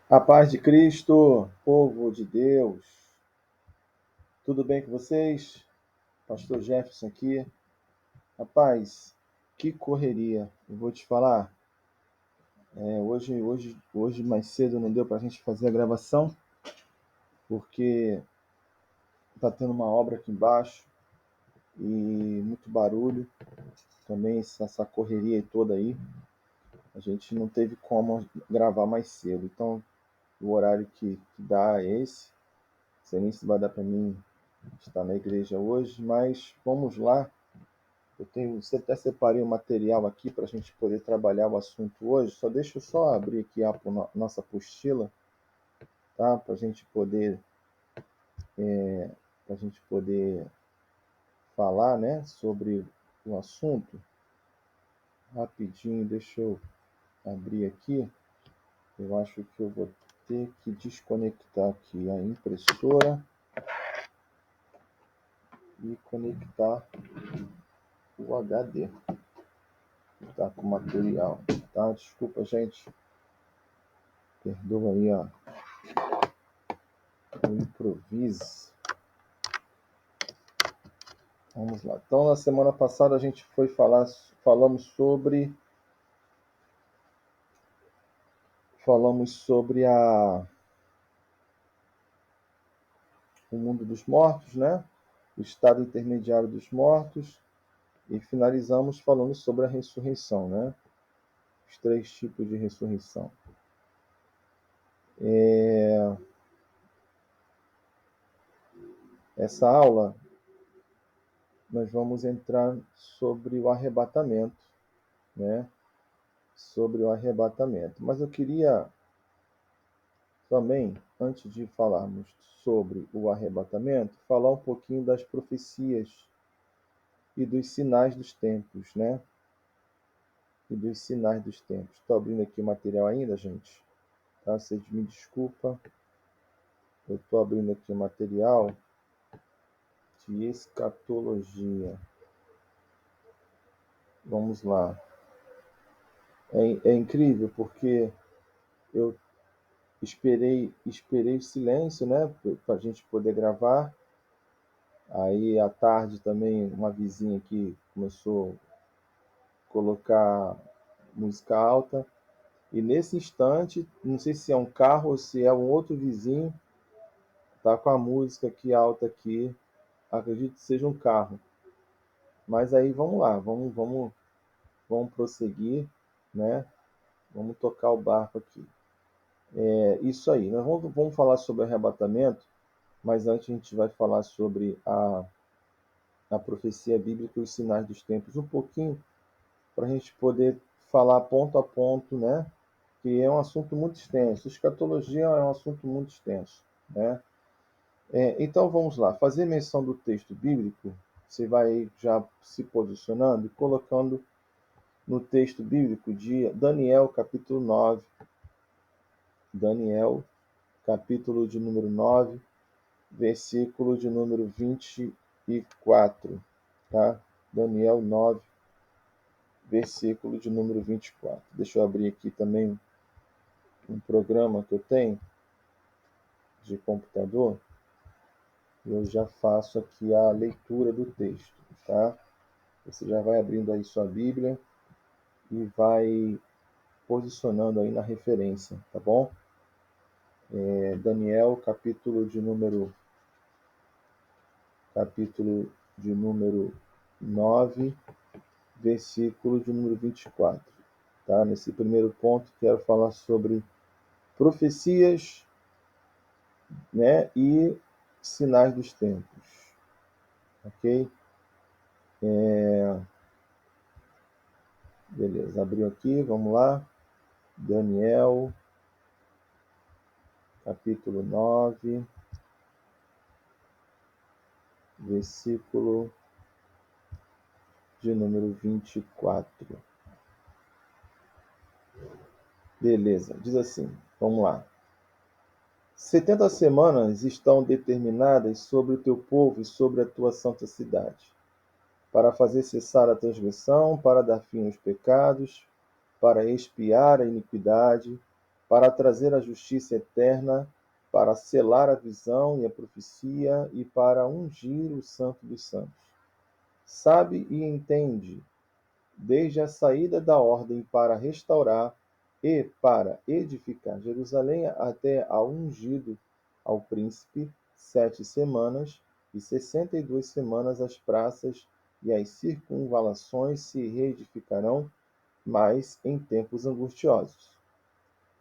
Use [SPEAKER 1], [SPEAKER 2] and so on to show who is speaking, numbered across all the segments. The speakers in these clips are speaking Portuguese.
[SPEAKER 1] A paz de Cristo, povo de Deus, tudo bem com vocês? Pastor Jefferson aqui. Rapaz, que correria, eu vou te falar. Hoje mais cedo não deu para a gente fazer a gravação, porque tá tendo uma obra aqui embaixo e muito barulho, também essa correria toda aí. A gente não teve como gravar mais cedo, então o horário que dá é esse. Não sei nem se vai dar para mim estar na igreja hoje, mas vamos lá. Você até separei um material aqui para a gente poder trabalhar o assunto hoje. Deixa eu só abrir aqui a nossa apostila, tá? Para a gente poder falar, né, sobre o assunto. Rapidinho, deixa eu abrir aqui. Eu acho que eu vou ter que desconectar aqui a impressora e conectar o HD, que tá com o material, tá? Desculpa, gente. Perdoa aí, ó, o improviso. Vamos lá. Então, na semana passada a gente falamos sobre o mundo dos mortos, né? O estado intermediário dos mortos e finalizamos falando sobre a ressurreição, né? Os três tipos de ressurreição. Essa aula nós vamos entrar sobre o arrebatamento, né? Sobre o arrebatamento. Mas eu queria também, antes de falarmos sobre o arrebatamento, falar um pouquinho das profecias e dos sinais dos tempos, né? E dos sinais dos tempos. Estou abrindo aqui o material ainda, gente, tá? Vocês me desculpa. Eu estou abrindo aqui o material de escatologia. Vamos lá. É incrível porque eu esperei o silêncio, né? Para a gente poder gravar. Aí à tarde também uma vizinha aqui começou a colocar música alta. E nesse instante, não sei se é um carro ou se é um outro vizinho, tá com a música aqui alta aqui. Acredito que seja um carro. Mas aí vamos lá, vamos prosseguir, né? Vamos tocar o barco aqui. É isso aí. Nós vamos falar sobre arrebatamento, mas antes a gente vai falar sobre a profecia bíblica e os sinais dos tempos um pouquinho, para a gente poder falar ponto a ponto, né? Que é um assunto muito extenso. Escatologia é um assunto muito extenso, né? Então vamos lá, fazer menção do texto bíblico, você vai já se posicionando e colocando no texto bíblico de Daniel, capítulo 9. Daniel, capítulo de número 9, versículo de número 24. Tá? Daniel 9, versículo de número 24. Deixa eu abrir aqui também um programa que eu tenho de computador. Eu já faço aqui a leitura do texto, tá? Você já vai abrindo aí sua Bíblia e vai posicionando aí na referência, tá bom? Daniel, capítulo de número 9, versículo de número 24. Tá? Nesse primeiro ponto, quero falar sobre profecias, né, e sinais dos tempos. Ok? Beleza, abriu aqui, vamos lá. Daniel, capítulo 9, versículo de número 24. Beleza, diz assim, vamos lá. 70 semanas estão determinadas sobre o teu povo e sobre a tua santa cidade, para fazer cessar a transgressão, para dar fim aos pecados, para expiar a iniquidade, para trazer a justiça eterna, para selar a visão e a profecia e para ungir o Santo dos Santos. Sabe e entende, desde a saída da ordem para restaurar e para edificar Jerusalém até ao ungido ao príncipe, 7 semanas, e 62 semanas as praças e as circunvalações se reedificarão, mas em tempos angustiosos.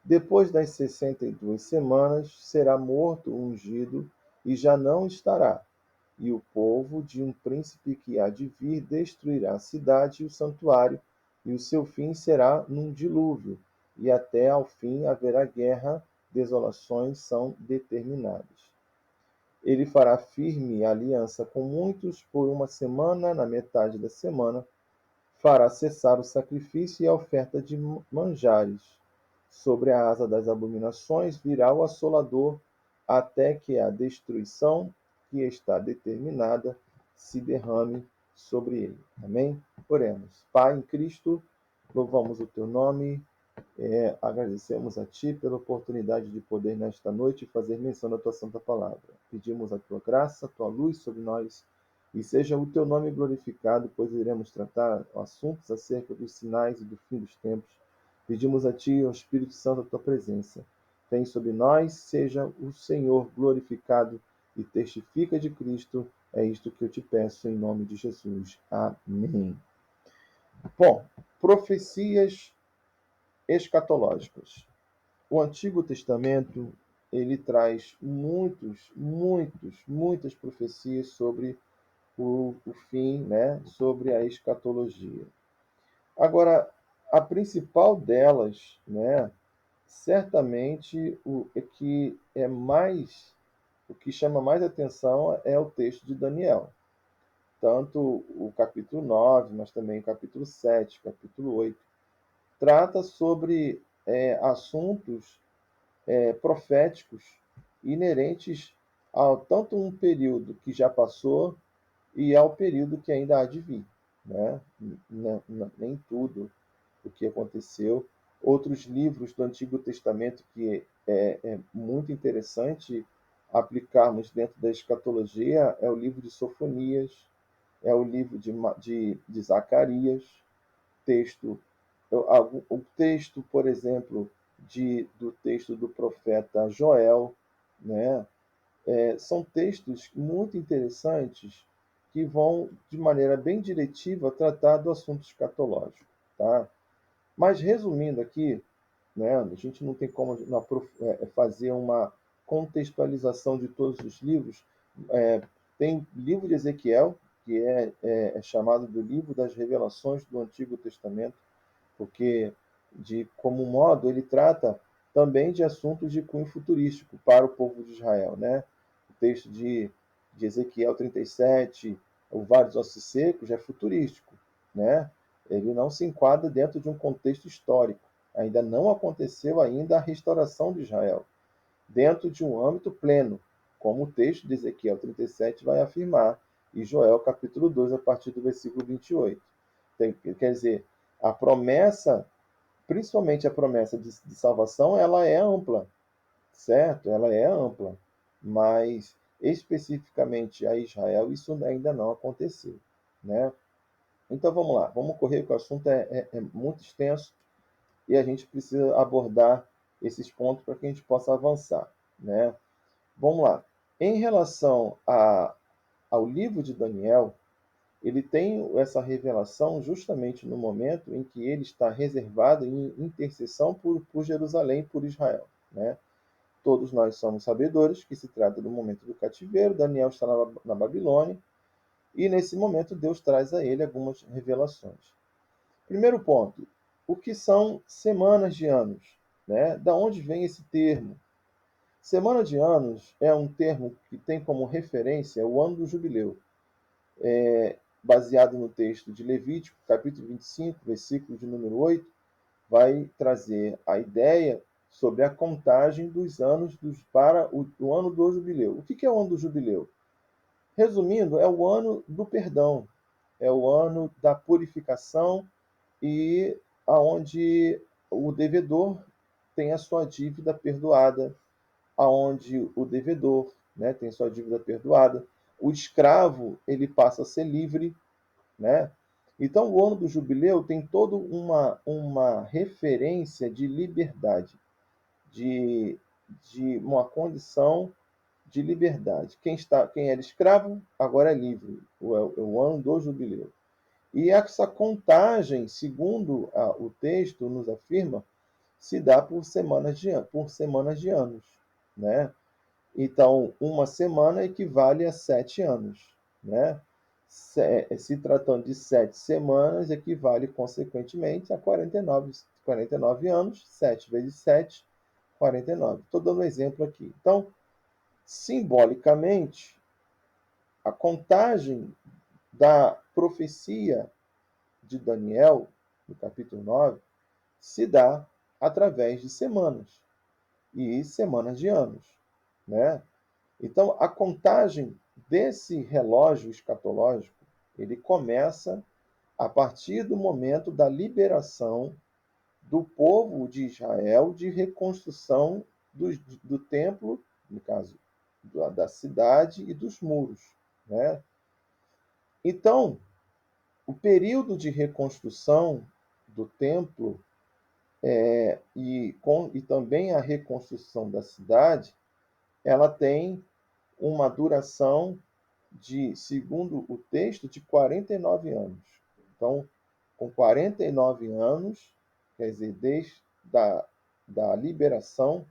[SPEAKER 1] Depois das 62 semanas será morto o ungido e já não estará, e o povo de um príncipe que há de vir destruirá a cidade e o santuário, e o seu fim será num dilúvio, e até ao fim haverá guerra, desolações são determinadas. Ele fará firme aliança com muitos por 1 semana, na metade da semana, fará cessar o sacrifício e a oferta de manjares. Sobre a asa das abominações virá o assolador, até que a destruição que está determinada se derrame sobre ele. Amém? Oremos. Pai, em Cristo, louvamos o teu nome, agradecemos a ti pela oportunidade de poder nesta noite fazer menção da tua santa palavra. Pedimos a tua graça, a tua luz sobre nós, e seja o teu nome glorificado, pois iremos tratar assuntos acerca dos sinais e do fim dos tempos. Pedimos a ti, ó Espírito Santo, a tua presença. Vem sobre nós, seja o Senhor glorificado e testifica de Cristo. É isto que eu te peço em nome de Jesus. Amém. Bom, profecias escatológicas. O Antigo Testamento, ele traz muitas profecias sobre o fim, né? Sobre a escatologia. Agora, a principal delas, né? Certamente o que chama mais atenção é o texto de Daniel. Tanto o capítulo 9, mas também o capítulo 7, capítulo 8, trata sobre assuntos proféticos inerentes a tanto um período que já passou e ao período que ainda há de vir. Né? Nem tudo o que aconteceu. Outros livros do Antigo Testamento que é muito interessante aplicarmos dentro da escatologia é o livro de Sofonias, é o livro de Zacarias, texto, o texto, por exemplo, do texto do profeta Joel, né? São textos muito interessantes que vão, de maneira bem diretiva, tratar do assunto escatológico. Tá? Mas, resumindo aqui, né, a gente não tem como fazer uma contextualização de todos os livros. Tem livro de Ezequiel, que é chamado do livro das revelações do Antigo Testamento, porque, como modo, ele trata também de assuntos de cunho futurístico para o povo de Israel. Né? O texto de Ezequiel 37, o Vale dos Ossos Secos, é futurístico. Né? Ele não se enquadra dentro de um contexto histórico. Ainda não aconteceu ainda a restauração de Israel, dentro de um âmbito pleno, como o texto de Ezequiel 37 vai afirmar, e Joel capítulo 2, a partir do versículo 28. Quer dizer, a promessa, principalmente a promessa de salvação, ela é ampla, certo? Ela é ampla, mas especificamente a Israel isso ainda não aconteceu, né? Então vamos lá, vamos correr, que o assunto é muito extenso e a gente precisa abordar esses pontos para que a gente possa avançar, né? Vamos lá. Em relação ao livro de Daniel, ele tem essa revelação justamente no momento em que ele está reservado em intercessão por Jerusalém, por Israel. Né? Todos nós somos sabedores que se trata do momento do cativeiro, Daniel está na Babilônia, e nesse momento Deus traz a ele algumas revelações. Primeiro ponto, o que são semanas de anos? Né? Da onde vem esse termo? Semana de anos é um termo que tem como referência o ano do jubileu, baseado no texto de Levítico, capítulo 25, versículo de número 8, vai trazer a ideia sobre a contagem dos anos para o ano do jubileu. O que é o ano do jubileu? Resumindo, é o ano do perdão, é o ano da purificação e aonde o devedor tem a sua dívida perdoada, aonde o devedor, né, tem sua dívida perdoada, o escravo ele passa a ser livre, né? Então o ano do jubileu tem toda uma referência de liberdade, de, de uma condição de liberdade. Quem era escravo agora é livre. O ano do jubileu. E essa contagem, segundo o texto nos afirma, se dá por semanas de anos, né? Então, uma semana equivale a 7 anos, né? Se tratando de 7 semanas, equivale, consequentemente, a 49 anos. 7 vezes 7, 49. Estou dando um exemplo aqui. Então, simbolicamente, a contagem da profecia de Daniel, no capítulo 9, se dá através de semanas e semanas de anos, né? Então, a contagem desse relógio escatológico, ele começa a partir do momento da liberação do povo de Israel de reconstrução do templo, no caso, da cidade e dos muros, né? Então, o período de reconstrução do templo e também a reconstrução da cidade, ela tem uma duração de, segundo o texto, de 49 anos. Então, com 49 anos, quer dizer, desde da liberação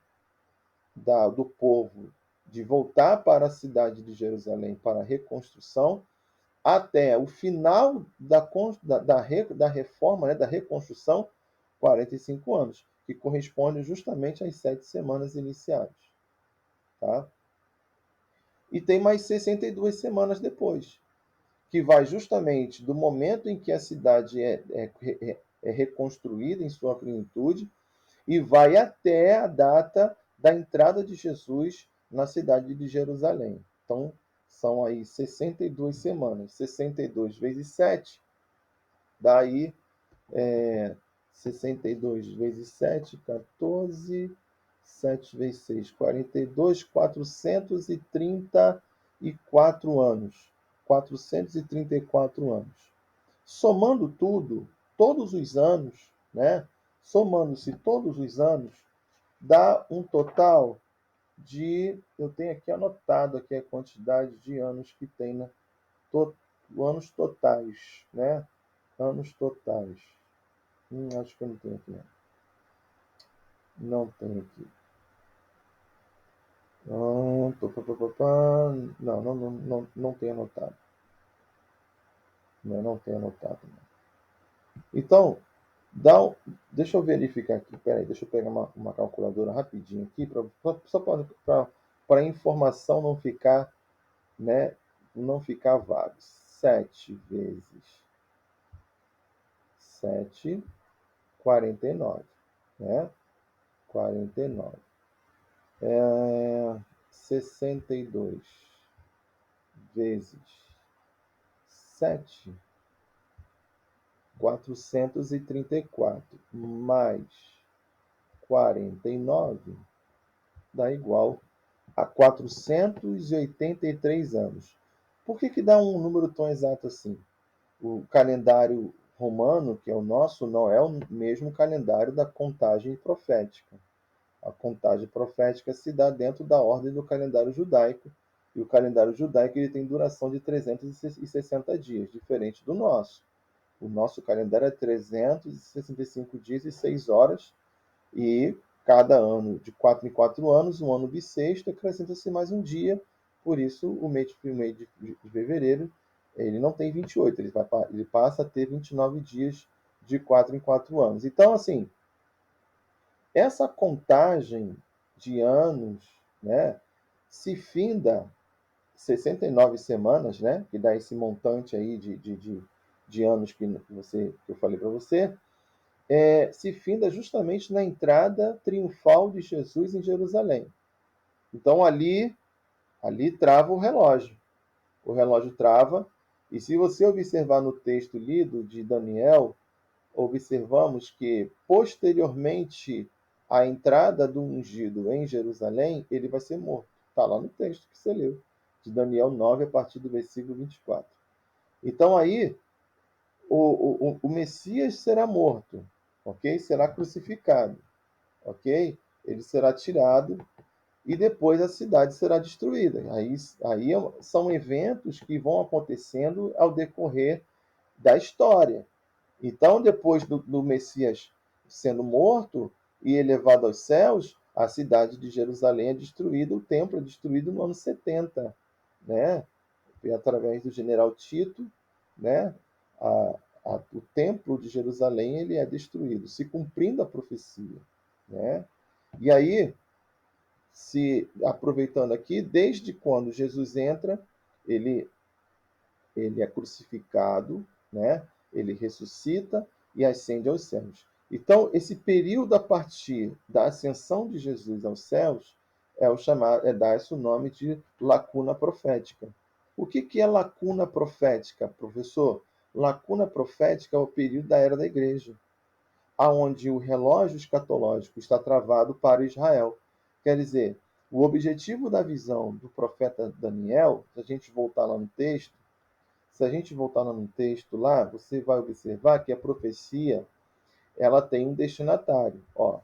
[SPEAKER 1] do povo de voltar para a cidade de Jerusalém para a reconstrução, até o final da reforma, né, da reconstrução, 45 anos, que corresponde justamente às 7 semanas iniciais. Tá? E tem mais 62 semanas depois, que vai justamente do momento em que a cidade é reconstruída em sua plenitude e vai até a data da entrada de Jesus na cidade de Jerusalém. Então, são aí 62 semanas. 62 vezes 7, dá aí 62 vezes 7, 14. 7 vezes 6, 42, 434 anos. 434 anos. Somando tudo, todos os anos, né? Somando-se todos os anos, dá um total de, eu tenho aqui anotado aqui a quantidade de anos que tem, né? Anos totais, né? Anos totais. Acho que eu não tenho aqui, não. Não tenho aqui. Não, não tenho anotado. Não tenho anotado. Então, deixa eu verificar aqui. Peraí, deixa eu pegar uma calculadora rapidinho aqui, só para a informação não ficar, né, não ficar vago. 7 vezes 7, 49, né? 49. 62 vezes 7, 434, mais 49, dá igual a 483 anos. Por que dá um número tão exato assim? O calendário romano, que é o nosso, não é o mesmo calendário da contagem profética. A contagem profética se dá dentro da ordem do calendário judaico, e o calendário judaico ele tem duração de 360 dias, diferente do nosso. O nosso calendário é 365 dias e 6 horas, e cada ano, de 4 em 4 anos, um ano bissexto, acrescenta-se mais um dia. Por isso, o mês de fevereiro ele não tem 28, ele passa a ter 29 dias de 4 em 4 anos. Então, assim, essa contagem de anos, né, se finda 69 semanas, né, que dá esse montante aí de anos que eu falei para você, se finda justamente na entrada triunfal de Jesus em Jerusalém. Então ali trava o relógio. O relógio trava, e se você observar no texto lido de Daniel, observamos que posteriormente a entrada do ungido em Jerusalém, ele vai ser morto. Está lá no texto que você leu, de Daniel 9, a partir do versículo 24. Então aí, o Messias será morto, ok? Será crucificado, ok? Ele será tirado e depois a cidade será destruída. Aí são eventos que vão acontecendo ao decorrer da história. Então, depois do Messias sendo morto e elevado aos céus, a cidade de Jerusalém é destruída, o templo é destruído no ano 70, né? E através do general Tito, né? A, o templo de Jerusalém ele é destruído, se cumprindo a profecia, né? E aí, se aproveitando aqui, desde quando Jesus entra, ele ele é crucificado, né? Ele ressuscita e ascende aos céus. Então, esse período a partir da ascensão de Jesus aos céus é o chamado, dá-se o nome de lacuna profética. O que é lacuna profética, professor? Lacuna profética é o período da era da igreja, aonde o relógio escatológico está travado para Israel. Quer dizer, o objetivo da visão do profeta Daniel, se a gente voltar lá no texto, se a gente voltar no texto lá, você vai observar que a profecia ela tem um destinatário. Ó,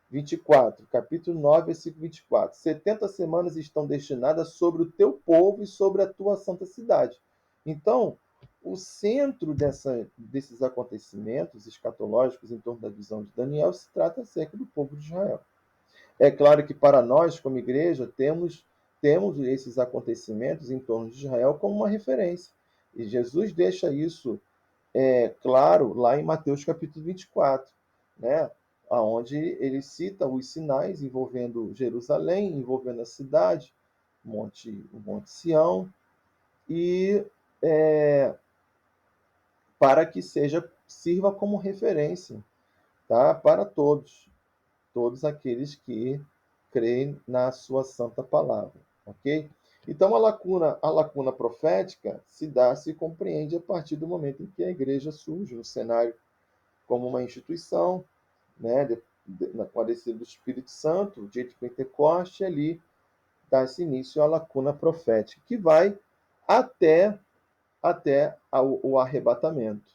[SPEAKER 1] 24, capítulo 9, versículo 24. 70 semanas estão destinadas sobre o teu povo e sobre a tua santa cidade. Então, o centro desses acontecimentos escatológicos em torno da visão de Daniel se trata acerca do povo de Israel. É claro que para nós, como igreja, temos esses acontecimentos em torno de Israel como uma referência. E Jesus deixa isso claro lá em Mateus capítulo 24, né? Onde ele cita os sinais envolvendo Jerusalém, envolvendo a cidade, o Monte Sião, e para que sirva como referência, tá? Para todos aqueles que creem na sua santa palavra, ok? Então a lacuna profética se compreende a partir do momento em que a igreja surge no cenário como uma instituição, né, com a descida do Espírito Santo, o dia de Pentecoste, ali dá-se início à lacuna profética, que vai até, até o arrebatamento.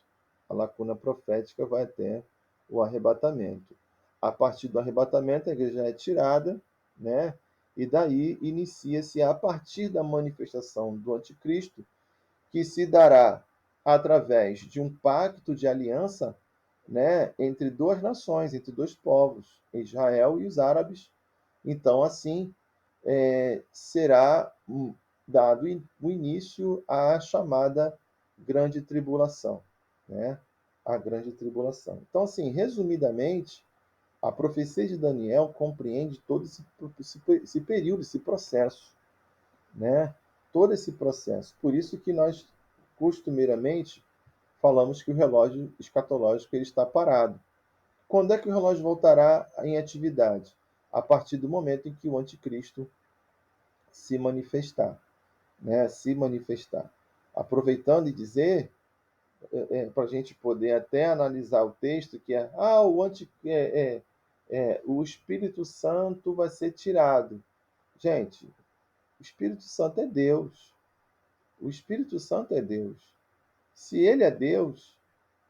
[SPEAKER 1] A lacuna profética vai até o arrebatamento. A partir do arrebatamento, a igreja é tirada, né? E daí inicia-se a partir da manifestação do anticristo, que se dará através de um pacto de aliança, né, entre duas nações, entre dois povos, Israel e os árabes. Então, assim, será dado o início à chamada grande tribulação, né? A grande tribulação. Então, assim, resumidamente, a profecia de Daniel compreende todo esse período, esse processo, né? Todo esse processo. Por isso que nós, costumeiramente, falamos que o relógio escatológico ele está parado. Quando é que o relógio voltará em atividade? A partir do momento em que o anticristo se manifestar, né? Se manifestar. Aproveitando e dizer, para a gente poder até analisar o texto, que o Espírito Santo vai ser tirado. Gente, o Espírito Santo é Deus. O Espírito Santo é Deus. Se ele é Deus,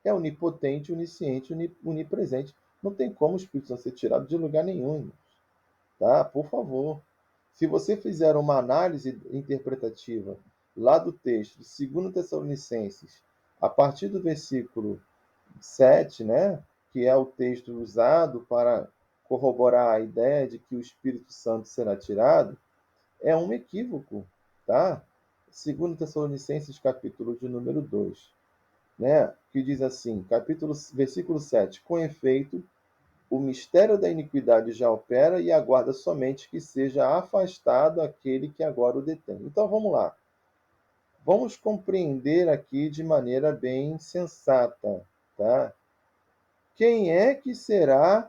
[SPEAKER 1] é onipotente, onisciente, onipresente. Não tem como o Espírito Santo ser tirado de lugar nenhum, irmãos. Tá? Por favor. Se você fizer uma análise interpretativa lá do texto de 2 Tessalonicenses, a partir do versículo 7, né, que é o texto usado para corroborar a ideia de que o Espírito Santo será tirado, é um equívoco, tá? 2 Tessalonicenses, capítulo de número 2, né, que diz assim, versículo 7, com efeito, o mistério da iniquidade já opera e aguarda somente que seja afastado aquele que agora o detém. Então vamos lá. Vamos compreender aqui de maneira bem sensata, tá? Quem é que será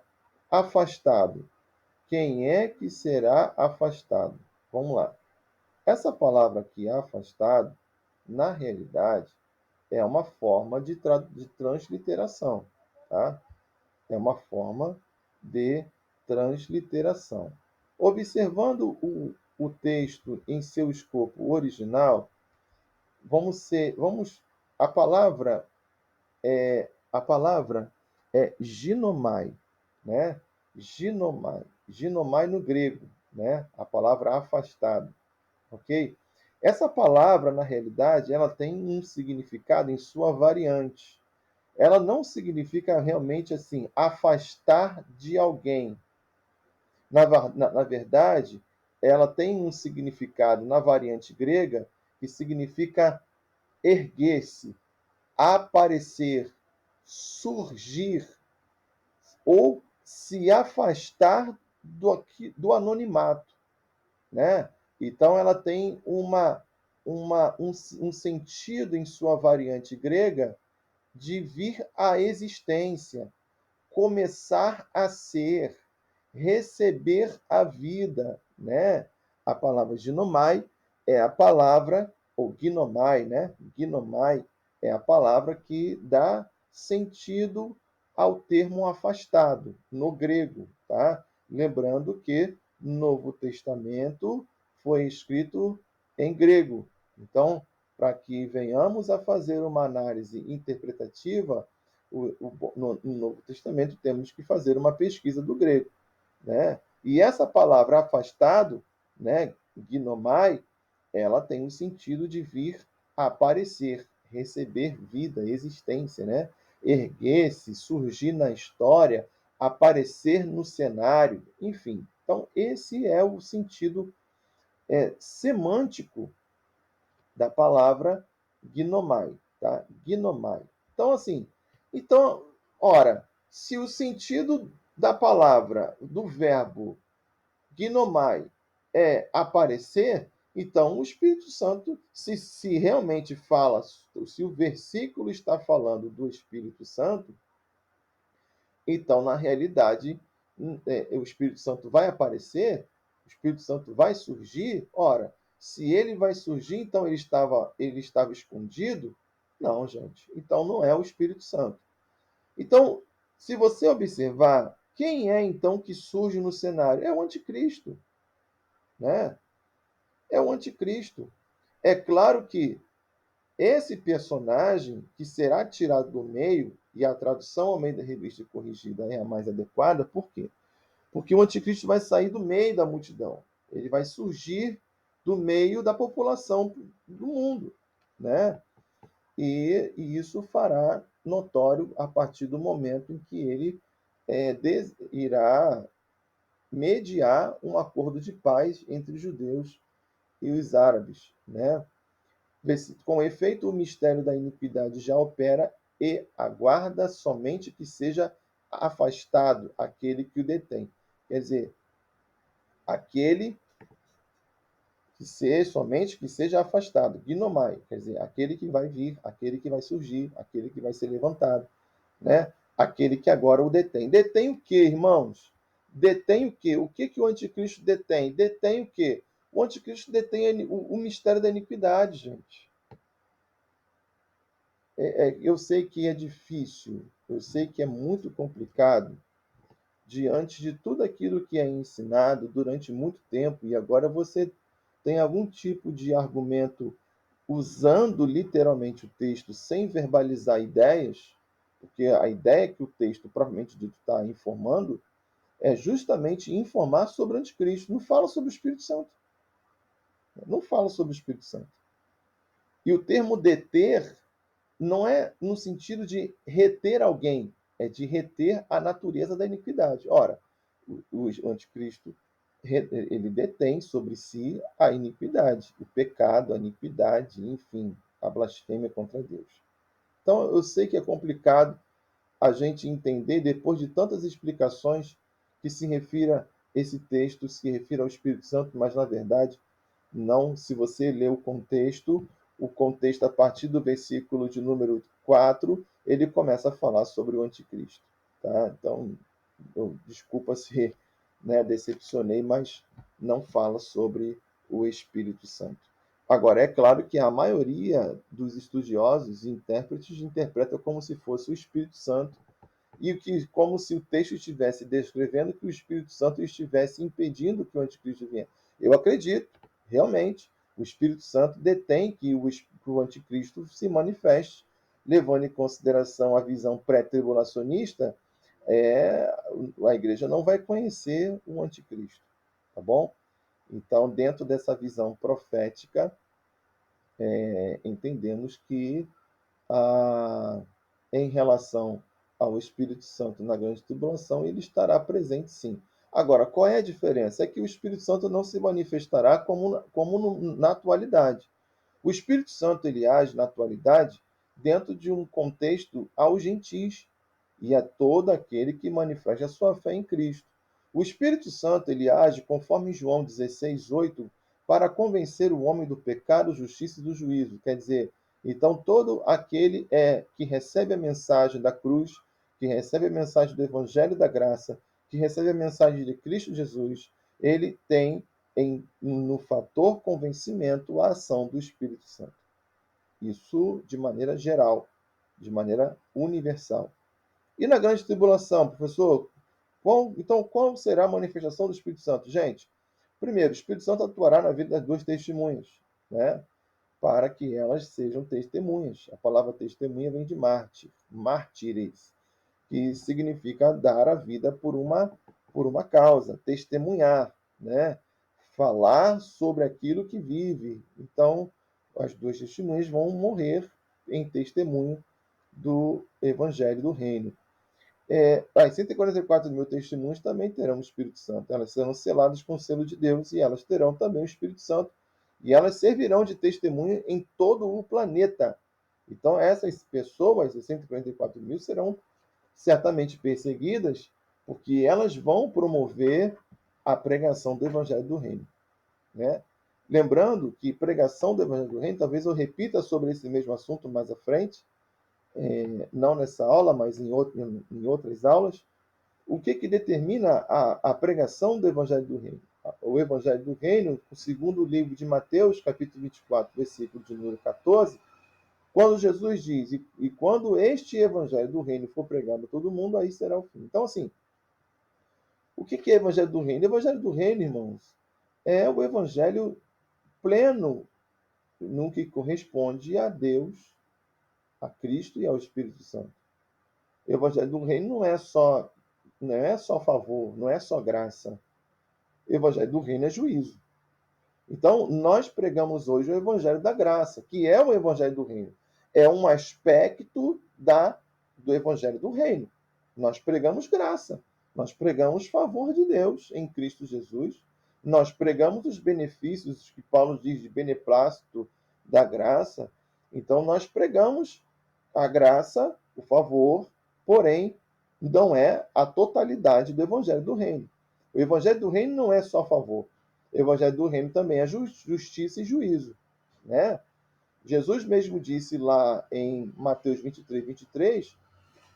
[SPEAKER 1] afastado? Quem é que será afastado? Vamos lá. Essa palavra aqui, afastado, na realidade, é uma forma de transliteração, tá? É uma forma de transliteração. Observando o texto em seu escopo original, vamos a palavra é ginomai, né? Ginomai no grego, né? A palavra afastado, ok? Essa palavra, na realidade, ela tem um significado em sua variante. Ela não significa realmente assim afastar de alguém. Na verdade, ela tem um significado na variante grega que significa erguer-se, aparecer, surgir ou se afastar do anonimato, né? Então, ela tem um sentido em sua variante grega de vir à existência, começar a ser, receber a vida, né? A palavra ginomai é a palavra, ou ginomai, né? Ginomai é a palavra que dá sentido ao termo afastado, no grego, tá? Lembrando que o Novo Testamento foi escrito em grego. Então, para que venhamos a fazer uma análise interpretativa, no Novo Testamento temos que fazer uma pesquisa do grego, né? E essa palavra afastado, né, ginomai, ela tem o sentido de vir a aparecer, receber vida, existência, né? Erguer-se, surgir na história, aparecer no cenário, enfim. Então, esse é o sentido semântico da palavra ginomai, tá? Ginomai. Então, assim, ora, se o sentido da palavra, do verbo ginomai é aparecer, então o Espírito Santo, se realmente fala, se o versículo está falando do Espírito Santo, então, na realidade, o Espírito Santo vai aparecer, o Espírito Santo vai surgir. Ora, se ele vai surgir, então ele estava escondido? Não, gente. Então não é o Espírito Santo. Então, se você observar, quem é então que surge no cenário? É o anticristo, né? É o anticristo. É claro que esse personagem que será tirado do meio, e a tradução ao meio da revista corrigida é a mais adequada, por quê? Porque o anticristo vai sair do meio da multidão. Ele vai surgir do meio da população do mundo, né? E isso fará notório a partir do momento em que ele irá mediar um acordo de paz entre os judeus e os árabes, né? Com efeito, o mistério da iniquidade já opera e aguarda somente que seja afastado aquele que o detém. Quer dizer, aquele somente que seja afastado, ginomai, quer dizer, aquele que vai vir, aquele que vai surgir, aquele que vai ser levantado, né? Aquele que agora o detém. Detém o que, irmãos? Detém o quê? O que o anticristo detém? Detém o quê? O anticristo detém o mistério da iniquidade, gente. Eu sei que é difícil, eu sei que é muito complicado diante de tudo aquilo que é ensinado durante muito tempo, e agora você tem algum tipo de argumento usando literalmente o texto sem verbalizar ideias, porque a ideia que o texto propriamente dito está informando é justamente informar sobre o anticristo, não fala sobre o Espírito Santo. Não fala sobre o Espírito Santo. E o termo deter não é no sentido de reter alguém, é de reter a natureza da iniquidade. Ora, o anticristo ele detém sobre si a iniquidade, o pecado, a iniquidade, enfim, a blasfêmia contra Deus. Então, eu sei que é complicado a gente entender, depois de tantas explicações, que se refira esse texto, se refira ao Espírito Santo, mas na verdade, não. Se você ler o contexto a partir do versículo de número 4, ele começa a falar sobre o anticristo. Tá? Então, desculpa se, né, decepcionei, mas não fala sobre o Espírito Santo. Agora, é claro que a maioria dos estudiosos e intérpretes interpreta como se fosse o Espírito Santo, e que, como se o texto estivesse descrevendo que o Espírito Santo estivesse impedindo que o anticristo venha. Eu acredito, realmente, o Espírito Santo detém que o anticristo se manifeste, levando em consideração a visão pré-tribulacionista, a igreja não vai conhecer o anticristo, tá bom? Então, dentro dessa visão profética, entendemos que em relação ao Espírito Santo na grande tribulação, ele estará presente sim. Agora, qual é a diferença? É que o Espírito Santo não se manifestará como na atualidade. O Espírito Santo ele age na atualidade dentro de um contexto aos gentis e a todo aquele que manifesta a sua fé em Cristo. O Espírito Santo ele age conforme João 16:8 para convencer o homem do pecado, justiça e do juízo. Quer dizer, então todo aquele que recebe a mensagem da cruz, que recebe a mensagem do evangelho da graça, que recebe a mensagem de Cristo Jesus, ele tem no fator convencimento a ação do Espírito Santo. Isso de maneira geral, de maneira universal. E na grande tribulação, professor, então qual será a manifestação do Espírito Santo? Gente, primeiro, o Espírito Santo atuará na vida das duas testemunhas, né? Para que elas sejam testemunhas. A palavra testemunha vem de mártir, mártires, que significa dar a vida por uma causa, testemunhar, né? Falar sobre aquilo que vive. Então, as duas testemunhas vão morrer em testemunho do Evangelho do Reino. As 144 mil testemunhas também terão o Espírito Santo. Elas serão seladas com o selo de Deus e elas terão também o Espírito Santo. E elas servirão de testemunha em todo o planeta. Então, essas pessoas, as 144 mil, serão certamente perseguidas, porque elas vão promover a pregação do Evangelho do Reino, né? Lembrando que pregação do Evangelho do Reino, talvez eu repita sobre esse mesmo assunto mais à frente, não nessa aula, mas em outras aulas, o que determina a pregação do Evangelho do Reino? O Evangelho do Reino, o segundo livro de Mateus, capítulo 24, versículo de número 14, quando Jesus diz, e quando este Evangelho do Reino for pregado a todo mundo, aí será o fim. Então, assim, o que é o Evangelho do Reino? O Evangelho do Reino, irmãos, é o Evangelho pleno no que corresponde a Deus, a Cristo e ao Espírito Santo. O Evangelho do Reino não é só favor, não é só graça. O Evangelho do Reino é juízo. Então, nós pregamos hoje o Evangelho da Graça, que é o Evangelho do Reino. É um aspecto do Evangelho do Reino. Nós pregamos graça. Nós pregamos favor de Deus em Cristo Jesus. Nós pregamos os benefícios que Paulo diz de beneplácito da graça. Então, nós pregamos a graça, o favor, porém, não é a totalidade do Evangelho do Reino. O Evangelho do Reino não é só favor. O Evangelho do Reino também é justiça e juízo, né? Jesus mesmo disse lá em Mateus 23,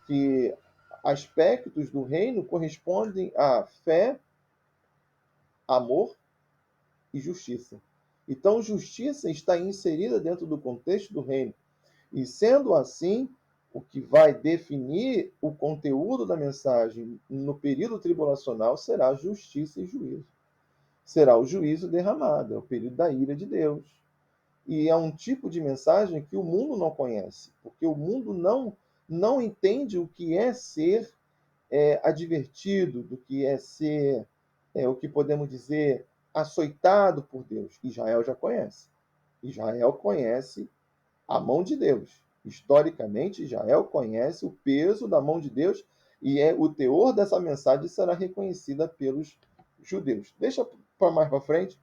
[SPEAKER 1] que aspectos do reino correspondem a fé, amor e justiça. Então, justiça está inserida dentro do contexto do reino. E sendo assim, o que vai definir o conteúdo da mensagem no período tribulacional será justiça e juízo. Será o juízo derramado, é o período da ira de Deus. E é um tipo de mensagem que o mundo não conhece, porque o mundo não entende o que é ser advertido, do que é ser, o que podemos dizer, açoitado por Deus. Israel já conhece. Israel conhece a mão de Deus. Historicamente, Israel conhece o peso da mão de Deus e o teor dessa mensagem será reconhecida pelos judeus. Deixa para mais para frente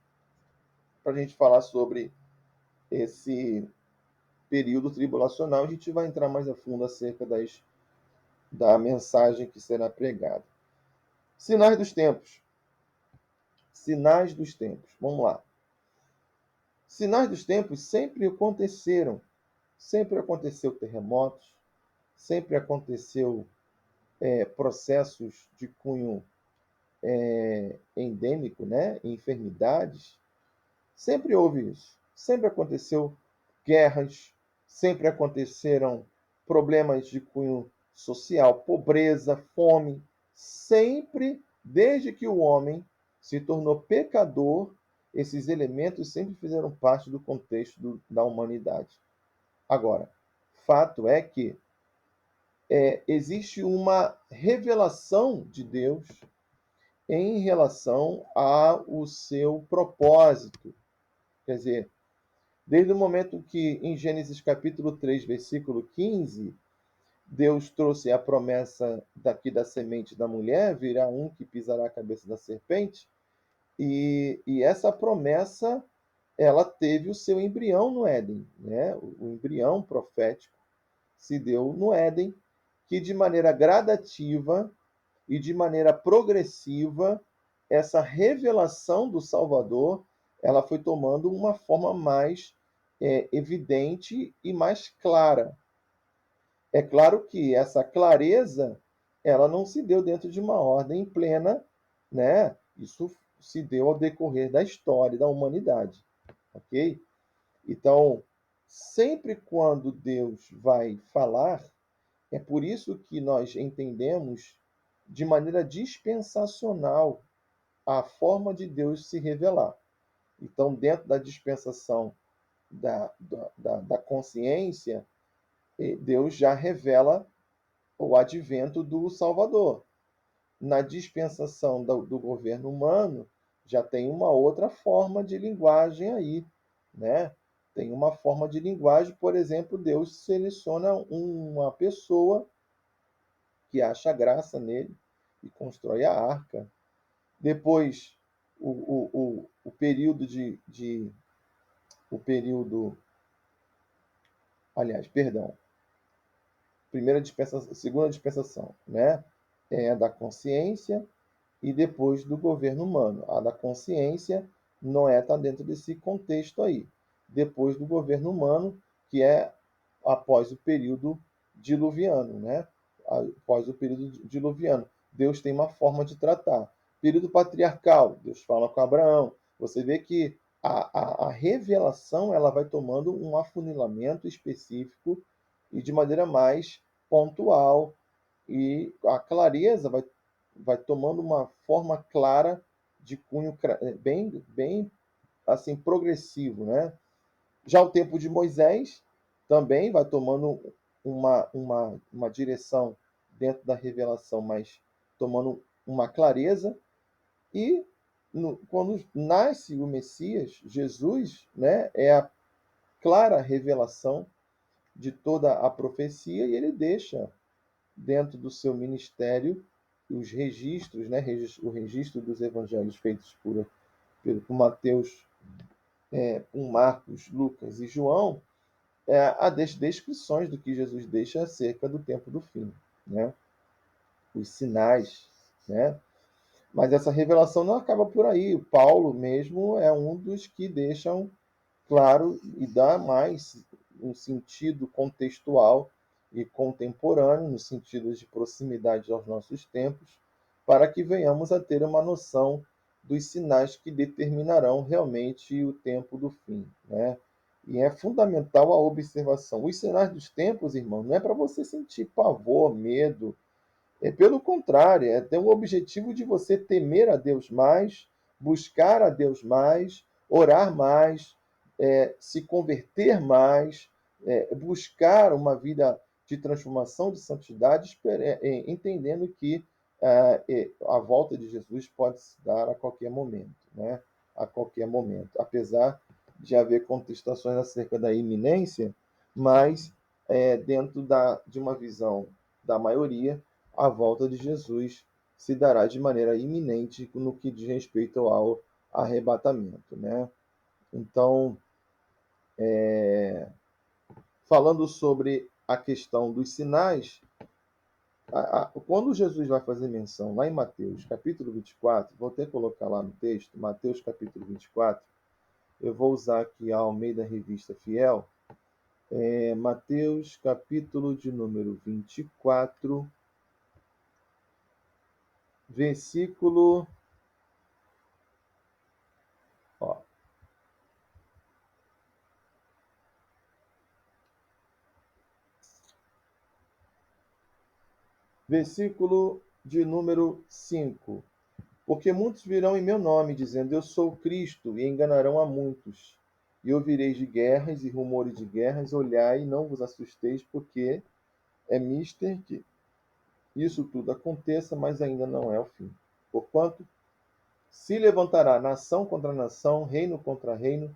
[SPEAKER 1] para a gente falar sobre esse período tribulacional. A gente vai entrar mais a fundo acerca da mensagem que será pregada. Sinais dos tempos. Sinais dos tempos. Vamos lá. Sinais dos tempos sempre aconteceram. Sempre aconteceu terremotos, sempre aconteceu processos de cunho endêmico, né? Enfermidades. Sempre houve isso. Sempre aconteceu guerras, sempre aconteceram problemas de cunho social, pobreza, fome, sempre, desde que o homem se tornou pecador, esses elementos sempre fizeram parte do contexto da humanidade. Agora, fato é que existe uma revelação de Deus em relação ao seu propósito. Quer dizer, desde o momento que, em Gênesis capítulo 3, versículo 15, Deus trouxe a promessa daqui da semente da mulher, virá um que pisará a cabeça da serpente, e essa promessa, ela teve o seu embrião no Éden, né? O embrião profético se deu no Éden, que de maneira gradativa e de maneira progressiva, essa revelação do Salvador, ela foi tomando uma forma mais evidente e mais clara. É claro que essa clareza, ela não se deu dentro de uma ordem plena, né? Isso se deu ao decorrer da história da humanidade, ok? Então, sempre quando Deus vai falar, é por isso que nós entendemos de maneira dispensacional a forma de Deus se revelar. Então, dentro da dispensação da consciência, Deus já revela o advento do Salvador. Na dispensação do governo humano, já tem uma outra forma de linguagem aí, né? Tem uma forma de linguagem, por exemplo, Deus seleciona uma pessoa que acha graça nele e constrói a arca. Depois, o período o período, aliás, perdão, primeira dispensação, segunda dispensação, né? É a da consciência e depois do governo humano. A da consciência, Noé está dentro desse contexto aí. Depois do governo humano, que é após o período diluviano, né? Após o período diluviano. Deus tem uma forma de tratar. Período patriarcal, Deus fala com Abraão. Você vê que a revelação ela vai tomando um afunilamento específico e de maneira mais pontual, e a clareza vai tomando uma forma clara de cunho bem assim progressivo, né? Já o tempo de Moisés também vai tomando uma direção dentro da revelação, mas tomando uma clareza. E quando nasce o Messias, Jesus, né, é a clara revelação de toda a profecia, e ele deixa dentro do seu ministério os registros, né, o registro dos evangelhos feitos por Mateus, por Marcos, Lucas e João, as descrições do que Jesus deixa acerca do tempo do fim, né? Os sinais, né? Mas essa revelação não acaba por aí. O Paulo mesmo é um dos que deixam claro e dá mais um sentido contextual e contemporâneo, no sentido de proximidade aos nossos tempos, para que venhamos a ter uma noção dos sinais que determinarão realmente o tempo do fim, né? E é fundamental a observação. Os sinais dos tempos, irmão, não é para você sentir pavor, medo, pelo contrário, ter o objetivo de você temer a Deus mais, buscar a Deus mais, orar mais, se converter mais, buscar uma vida de transformação, de santidade, entendendo que a volta de Jesus pode se dar a qualquer momento, né? A qualquer momento, apesar de haver contestações acerca da iminência, mas dentro de uma visão da maioria, a volta de Jesus se dará de maneira iminente no que diz respeito ao arrebatamento, né? Então, falando sobre a questão dos sinais, quando Jesus vai fazer menção lá em Mateus, capítulo 24, vou até colocar lá no texto, Mateus capítulo 24, eu vou usar aqui a Almeida Revista Fiel, Mateus capítulo de número 24, versículo, ó, Versículo de número 5. Porque muitos virão em meu nome, dizendo, eu sou Cristo, e enganarão a muitos. E ouvireis de guerras e rumores de guerras, olhai e não vos assusteis, porque é mister que isso tudo aconteça, mas ainda não é o fim. Porquanto se levantará nação contra nação, reino contra reino,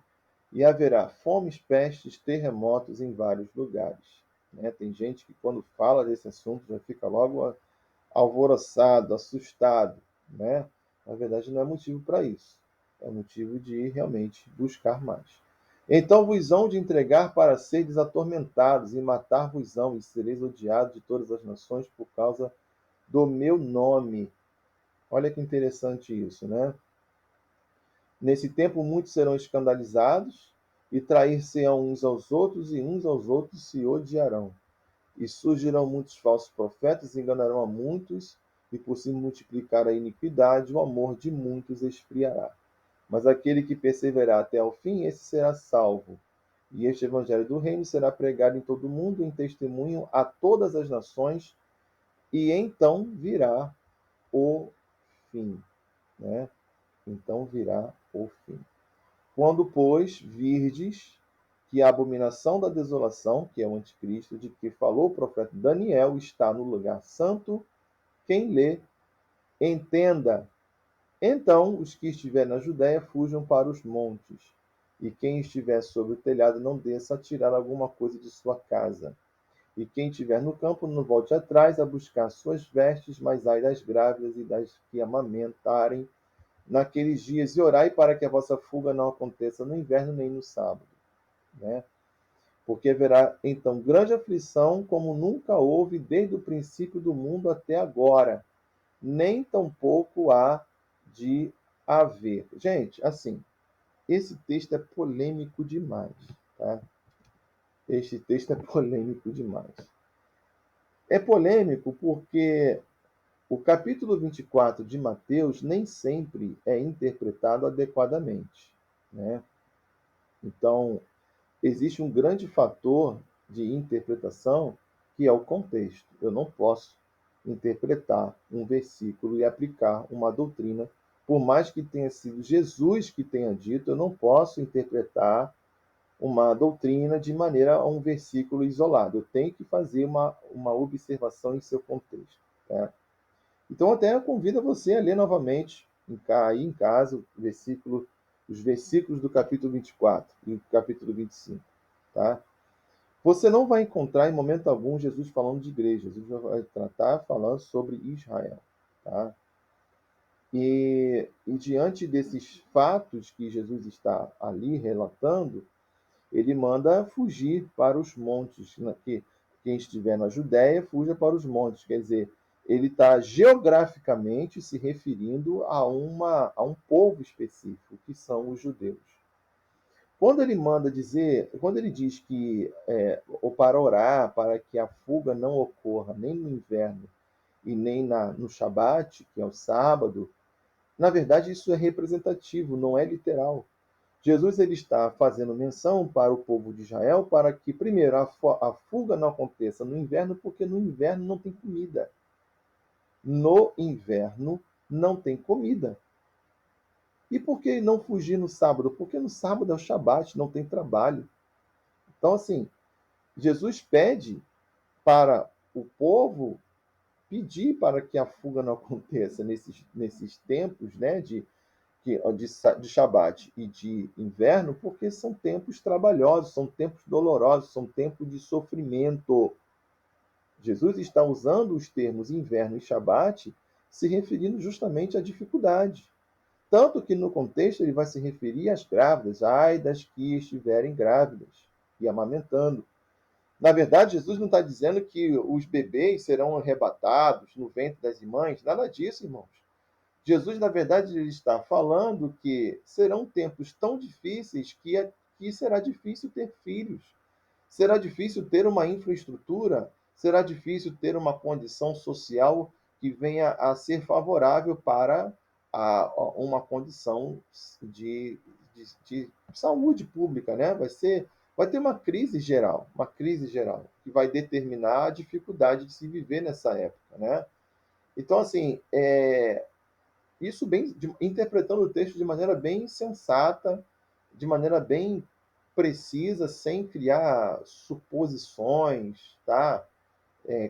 [SPEAKER 1] e haverá fomes, pestes, terremotos em vários lugares. Né? Tem gente que, quando fala desse assunto, já fica logo alvoroçado, assustado. Né? Na verdade, não é motivo para isso. É motivo de realmente buscar mais. Então vos hão de entregar para seres atormentados, e matar-vos-ão, e sereis odiados de todas as nações por causa do meu nome. Olha que interessante isso, né? Nesse tempo muitos serão escandalizados e trair-se-ão uns aos outros, e uns aos outros se odiarão. E surgirão muitos falsos profetas, e enganarão a muitos, e por se multiplicar a iniquidade, o amor de muitos esfriará. Mas aquele que perseverar até ao fim, esse será salvo. E este evangelho do reino será pregado em todo o mundo, em testemunho a todas as nações, e então virá o fim. Né? Então virá o fim. Quando, pois, virdes que a abominação da desolação, que é o anticristo, de que falou o profeta Daniel, está no lugar santo, quem lê, entenda. Então os que estiverem na Judéia fujam para os montes, e quem estiver sobre o telhado não desça a tirar alguma coisa de sua casa. E quem estiver no campo não volte atrás a buscar suas vestes, mas ai das grávidas e das que amamentarem naqueles dias, e orai para que a vossa fuga não aconteça no inverno nem no sábado. Né? Porque haverá então grande aflição, como nunca houve desde o princípio do mundo até agora, nem tampouco há de haver. Gente, assim, esse texto é polêmico demais, tá? Este texto é polêmico demais. É polêmico porque o capítulo 24 de Mateus nem sempre é interpretado adequadamente, né? Então, existe um grande fator de interpretação que é o contexto. Eu não posso interpretar um versículo e aplicar uma doutrina, por mais que tenha sido Jesus que tenha dito, eu não posso interpretar uma doutrina de maneira a um versículo isolado. Eu tenho que fazer uma observação em seu contexto. Né? Então, até convido você a ler novamente, aí em casa, os versículos do capítulo 24 e do capítulo 25. Tá? Você não vai encontrar em momento algum Jesus falando de igreja. Jesus vai tratar falando sobre Israel. Tá? E diante desses fatos que Jesus está ali relatando, ele manda fugir para os montes. Que quem estiver na Judéia, fuja para os montes. Quer dizer, ele está geograficamente se referindo a um povo específico, que são os judeus. Quando ele diz que ou para orar, para que a fuga não ocorra nem no inverno e nem no Shabat, que é o sábado, na verdade isso é representativo, não é literal. Jesus ele está fazendo menção para o povo de Israel para que, primeiro, a fuga não aconteça no inverno, porque no inverno não tem comida. No inverno não tem comida. E por que não fugir no sábado? Porque no sábado é o Shabat, não tem trabalho. Então, assim, Jesus pede para o povo pedir para que a fuga não aconteça nesses tempos, né, de Shabat e de inverno, porque são tempos trabalhosos, são tempos dolorosos, são tempos de sofrimento. Jesus está usando os termos inverno e Shabat se referindo justamente à dificuldade. Tanto que no contexto ele vai se referir às grávidas, ai das que estiverem grávidas e amamentando. Na verdade, Jesus não está dizendo que os bebês serão arrebatados no ventre das mães, nada disso, irmãos. Jesus, na verdade, ele está falando que serão tempos tão difíceis que será difícil ter filhos, será difícil ter uma infraestrutura, será difícil ter uma condição social que venha a ser favorável para uma condição de saúde pública, né? Vai ser vai ter uma crise geral, que vai determinar a dificuldade de se viver nessa época, né? Então, assim, isso interpretando o texto de maneira bem sensata, de maneira bem precisa, sem criar suposições, tá?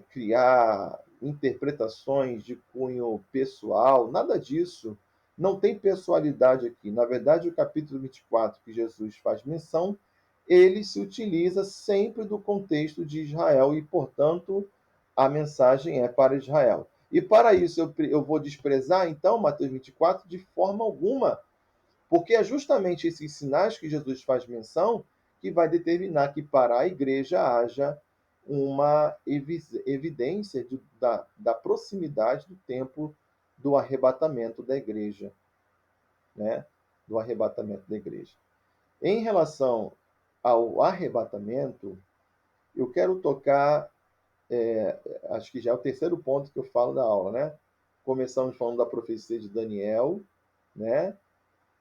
[SPEAKER 1] Criar interpretações de cunho pessoal, nada disso. Não tem pessoalidade aqui. Na verdade, o capítulo 24, que Jesus faz menção, ele se utiliza sempre do contexto de Israel e, portanto, a mensagem é para Israel. E para isso eu vou desprezar, então, Mateus 24, de forma alguma, porque é justamente esses sinais que Jesus faz menção que vai determinar que para a igreja haja uma evidência da proximidade do tempo do arrebatamento da igreja, né? Do arrebatamento da igreja. Em relação ao arrebatamento, eu quero tocar, acho que já é o terceiro ponto que eu falo da aula, né? Começamos falando da profecia de Daniel, né?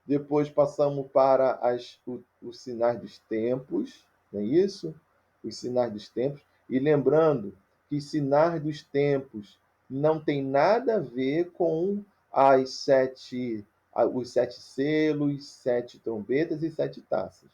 [SPEAKER 1] Depois passamos para os sinais dos tempos, não é isso? Os sinais dos tempos. E lembrando que sinais dos tempos não tem nada a ver com os sete selos, sete trombetas e sete taças.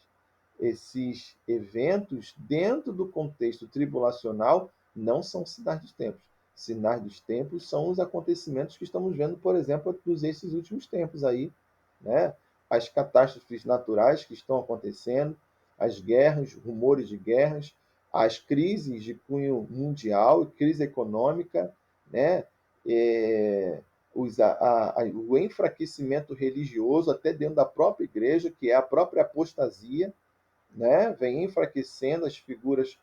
[SPEAKER 1] Esses eventos, dentro do contexto tribulacional, não são sinais dos tempos. Sinais dos tempos são os acontecimentos que estamos vendo, por exemplo, esses últimos tempos aí, né? As catástrofes naturais que estão acontecendo, as guerras, rumores de guerras, as crises de cunho mundial, crise econômica, né? É, o enfraquecimento religioso até dentro da própria igreja, que é a própria apostasia, né? Vem enfraquecendo as figuras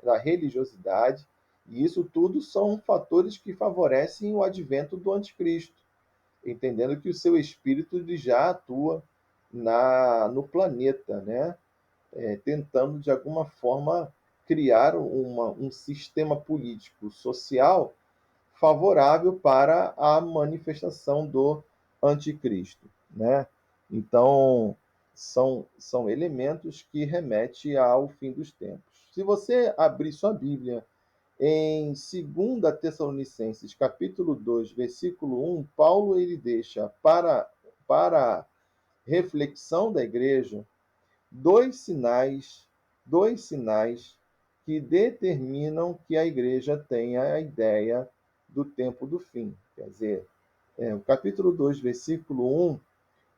[SPEAKER 1] da religiosidade, e isso tudo são fatores que favorecem o advento do anticristo, entendendo que o seu espírito já atua no planeta, né? Tentando de alguma forma criar um sistema político social favorável para a manifestação do anticristo, né? Então, são elementos que remetem ao fim dos tempos. Se você abrir sua Bíblia em 2 Tessalonicenses, capítulo 2, versículo 1, Paulo ele deixa para reflexão da igreja dois sinais, dois sinais que determinam que a igreja tenha a ideia do tempo do fim. Quer dizer, o capítulo 2, versículo 1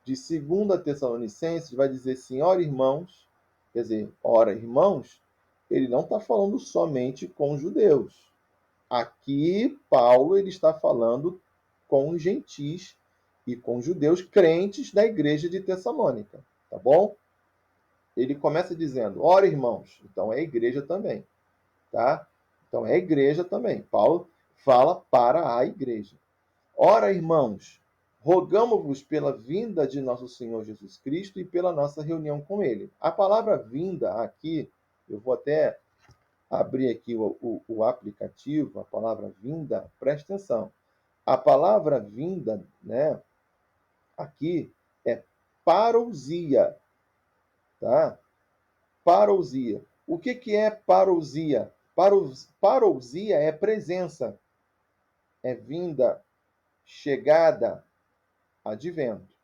[SPEAKER 1] de 2 Tessalonicenses vai dizer assim: ora, irmãos, quer dizer, ora, irmãos, ele não está falando somente com judeus. Aqui, Paulo ele está falando com gentis e com judeus crentes da igreja de Tessalônica, tá bom? Ele começa dizendo: ora, irmãos, então é a igreja também, tá? Então é a igreja também. Paulo fala para a igreja. Ora, irmãos, rogamo-vos pela vinda de nosso Senhor Jesus Cristo e pela nossa reunião com Ele. A palavra vinda aqui, eu vou até abrir aqui o aplicativo, a palavra vinda, presta atenção. A palavra vinda, né, aqui é parousia, tá? Parousia. O que é parousia? Parousia é presença, é vinda, chegada, advento,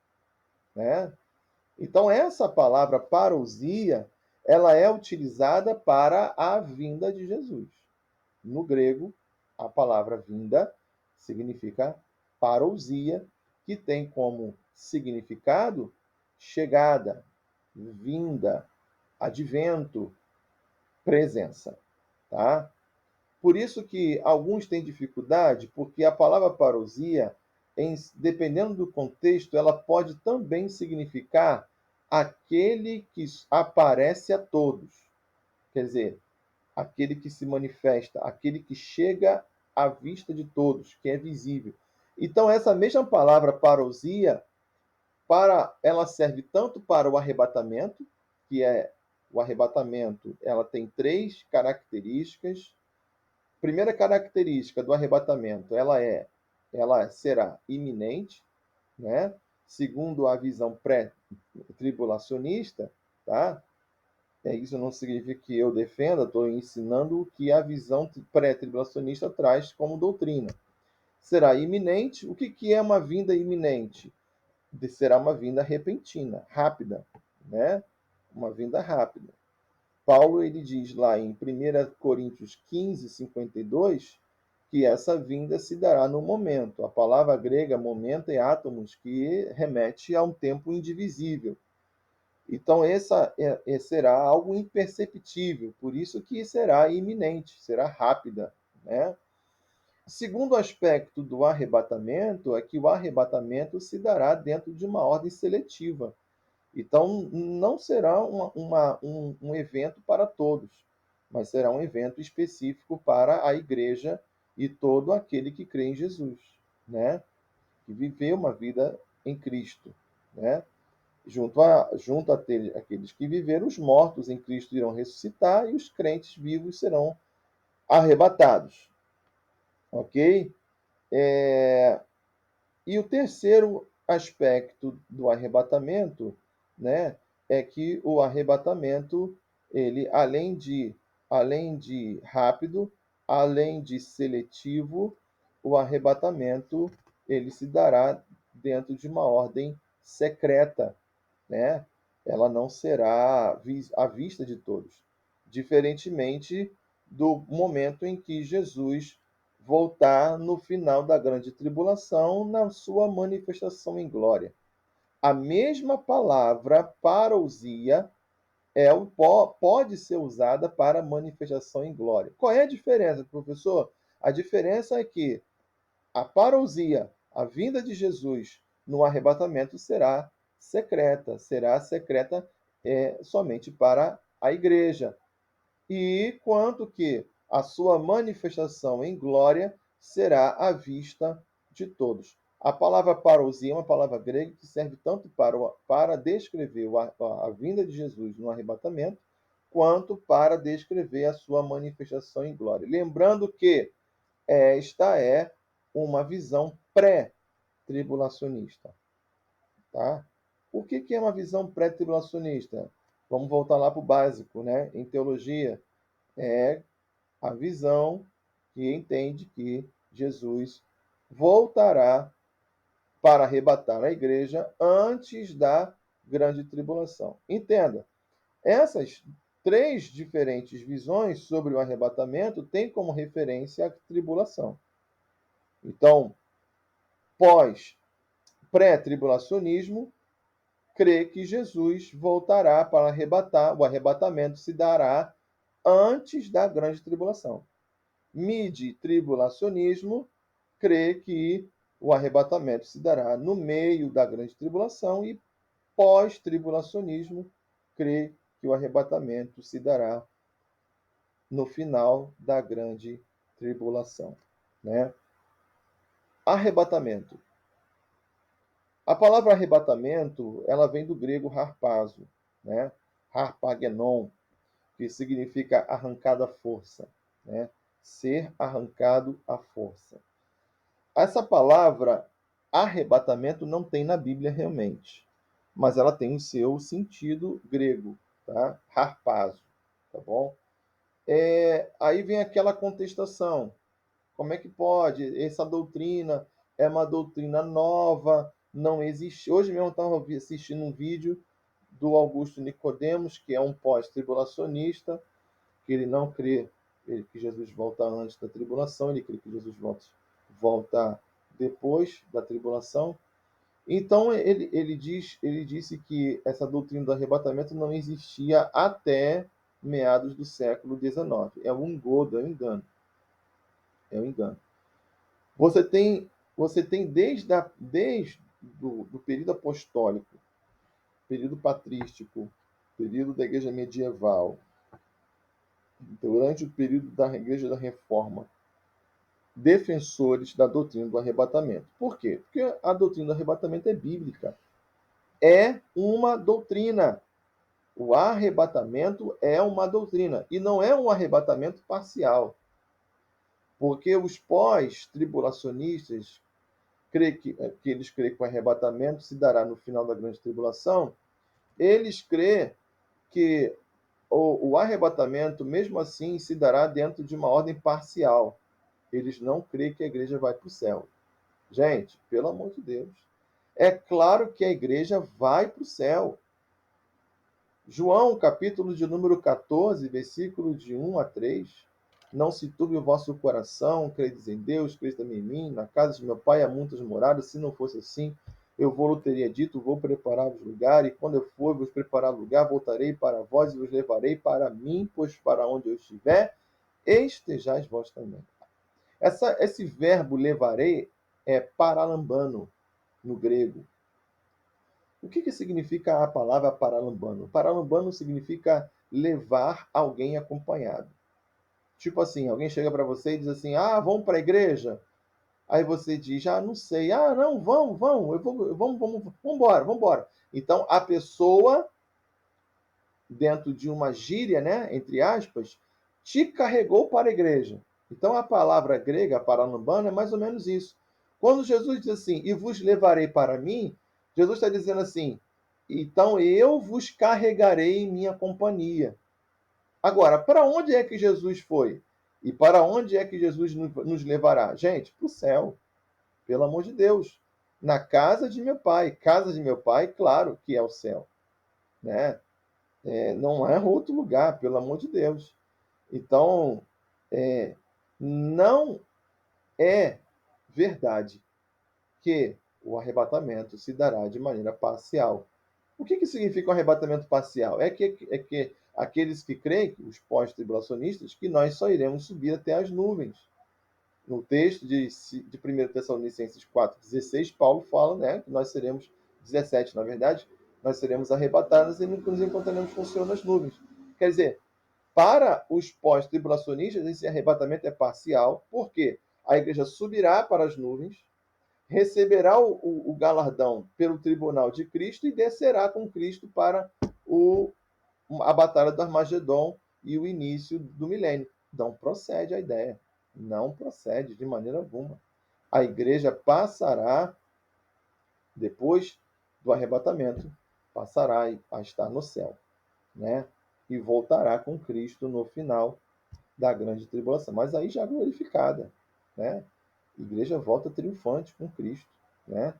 [SPEAKER 1] né? Então essa palavra parousia, ela é utilizada para a vinda de Jesus. No grego, a palavra vinda significa parousia, que tem como significado chegada, vinda, advento, presença, tá? Por isso que alguns têm dificuldade, porque a palavra parousia, dependendo do contexto, ela pode também significar aquele que aparece a todos. Quer dizer, aquele que se manifesta, aquele que chega à vista de todos, que é visível. Então, essa mesma palavra parousia, ela serve tanto para o arrebatamento, que é o arrebatamento, ela tem três características. Primeira característica do arrebatamento, ela será iminente, né? Segundo a visão pré-tribulacionista, tá? Isso não significa que eu defenda, estou ensinando o que a visão pré-tribulacionista traz como doutrina. Será iminente. O que é uma vinda iminente? Será uma vinda repentina, rápida, né? Uma vinda rápida. Paulo ele diz lá em 1 Coríntios 15, 52, que essa vinda se dará no momento. A palavra grega momento é átomos, que remete a um tempo indivisível. Então, será algo imperceptível, por isso que será iminente, será rápida, né? Segundo aspecto do arrebatamento é que o arrebatamento se dará dentro de uma ordem seletiva. Então, não será um evento para todos, mas será um evento específico para a igreja e todo aquele que crê em Jesus, né? Que viveu uma vida em Cristo, né? Junto a aqueles que viveram, os mortos em Cristo irão ressuscitar e os crentes vivos serão arrebatados, ok? É, E o terceiro aspecto do arrebatamento, né, é que o arrebatamento, ele além de rápido, além de seletivo, o arrebatamento ele se dará dentro de uma ordem secreta, né? Ela não será à vista de todos, diferentemente do momento em que Jesus voltar no final da grande tribulação, na sua manifestação em glória. A mesma palavra parousia pode ser usada para manifestação em glória. Qual é a diferença, professor? A diferença é que a parousia, a vinda de Jesus no arrebatamento, será secreta somente para a igreja. E quanto que a sua manifestação em glória será à vista de todos. A palavra parousia é uma palavra grega que serve tanto para descrever a vinda de Jesus no arrebatamento, quanto para descrever a sua manifestação em glória. Lembrando que esta é uma visão pré-tribulacionista. Tá? O que é uma visão pré-tribulacionista? Vamos voltar lá para o básico, né? Em teologia, é a visão que entende que Jesus voltará para arrebatar a igreja antes da grande tribulação. Entenda, essas três diferentes visões sobre o arrebatamento têm como referência a tribulação. Então, pré-tribulacionismo crê que Jesus voltará para arrebatar, o arrebatamento se dará antes da grande tribulação. Midi-tribulacionismo crê que o arrebatamento se dará no meio da grande tribulação e pós-tribulacionismo crê que o arrebatamento se dará no final da grande tribulação, né? Arrebatamento. A palavra arrebatamento, ela vem do grego harpazo, né? Harpagenon, que significa arrancado à força, né? Ser arrancado à força. Essa palavra arrebatamento não tem na Bíblia realmente, mas ela tem o seu sentido grego, tá? Harpazo, tá bom? Aí vem aquela contestação. Como é que pode? Essa doutrina é uma doutrina nova, não existe. Hoje mesmo eu estava assistindo um vídeo do Augusto Nicodemos, que é um pós-tribulacionista, que ele não crê que Jesus volta antes da tribulação, ele crê que Jesus volta depois da tribulação. Então ele disse que essa doutrina do arrebatamento não existia até meados do século XIX. É um engodo, é um engano. É um engano. Você tem desde do período apostólico, período patrístico, período da igreja medieval, durante o período da igreja da Reforma, defensores da doutrina do arrebatamento. Por quê? Porque a doutrina do arrebatamento é bíblica. É uma doutrina. O arrebatamento é uma doutrina. E não é um arrebatamento parcial. Porque os pós-tribulacionistas que eles creem que o arrebatamento se dará no final da grande tribulação, eles creem que o arrebatamento, mesmo assim, se dará dentro de uma ordem parcial. Eles não creem que a igreja vai para o céu. Gente, pelo amor de Deus. É claro que a igreja vai para o céu. João, capítulo de número 14, versículo de 1 a 3. Não se turbe o vosso coração, credes em Deus, credes também em mim. Na casa de meu pai há muitas moradas, se não fosse assim, eu vou teria dito, vou preparar-vos lugar, e quando eu for vos preparar lugar, voltarei para vós e vos levarei para mim, pois para onde eu estiver, estejais vós também. Esse verbo levarei é paralambano no grego. O que significa a palavra paralambano? Paralambano significa levar alguém acompanhado. Tipo assim, alguém chega para você e diz assim: ah, vamos para a igreja? Aí você diz: ah, não sei. Ah, não, vamos, vamos embora, vamos embora. Então, a pessoa, dentro de uma gíria, né, entre aspas, te carregou para a igreja. Então, a palavra grega, paralambano, é mais ou menos isso. Quando Jesus diz assim, e vos levarei para mim, Jesus está dizendo assim, então eu vos carregarei em minha companhia. Agora, para onde é que Jesus foi? E para onde é que Jesus nos levará? Gente, para o céu, pelo amor de Deus. Na casa de meu pai. Casa de meu pai, claro que é o céu. Né? Não é outro lugar, pelo amor de Deus. Então, não é verdade que o arrebatamento se dará de maneira parcial. O que significa um arrebatamento parcial? É que aqueles que creem, os pós-tribulacionistas, que nós só iremos subir até as nuvens. No texto de 1 Tessalonicenses 4,16, Paulo fala, né, que nós seremos, 17 na verdade, nós seremos arrebatados e nos encontraremos com o Senhor nas nuvens. Quer dizer, para os pós-tribulacionistas, esse arrebatamento é parcial, porque a igreja subirá para as nuvens, receberá o galardão pelo tribunal de Cristo e descerá com Cristo para a batalha do Armagedon e o início do milênio. Não procede a ideia. Não procede de maneira alguma. A igreja passará, depois do arrebatamento, passará a estar no céu, né? E voltará com Cristo no final da grande tribulação. Mas aí já glorificada, né? A igreja volta triunfante com Cristo, né?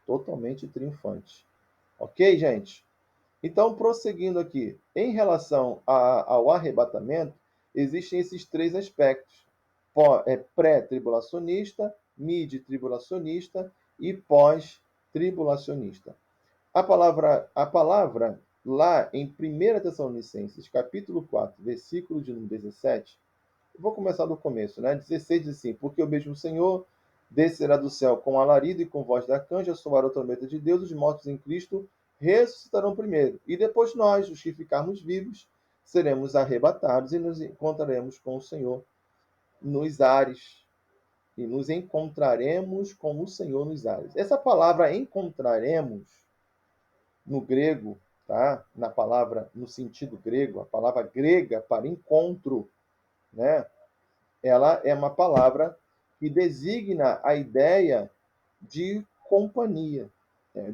[SPEAKER 1] Totalmente triunfante. Ok, gente? Então, prosseguindo aqui, em relação ao arrebatamento, existem esses três aspectos: pré-tribulacionista, mid-tribulacionista e pós-tribulacionista. A palavra lá em 1 Tessalonicenses, capítulo 4, versículo de número 17, eu vou começar do começo, né? 16 diz assim: porque o mesmo Senhor descerá do céu com alarido e com voz da canja, soará a trombeta de Deus, os mortos em Cristo ressuscitarão primeiro. E depois nós, os que ficarmos vivos, seremos arrebatados e nos encontraremos com o Senhor nos ares. E nos encontraremos com o Senhor nos ares. Essa palavra encontraremos, no grego, tá? Na palavra, no sentido grego, a palavra grega para encontro, né? Ela é uma palavra que designa a ideia de companhia.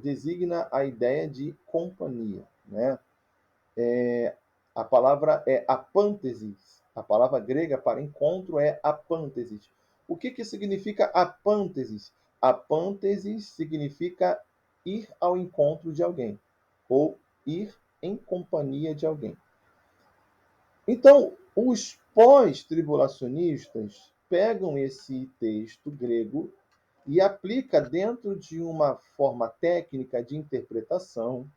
[SPEAKER 1] Designa a ideia de companhia. Né? A palavra é apântesis. A palavra grega para encontro é apântesis. O que significa apântesis? Apântesis significa ir ao encontro de alguém, ou ir em companhia de alguém. Então, os pós-tribulacionistas pegam esse texto grego e aplica dentro de uma forma técnica de interpretação,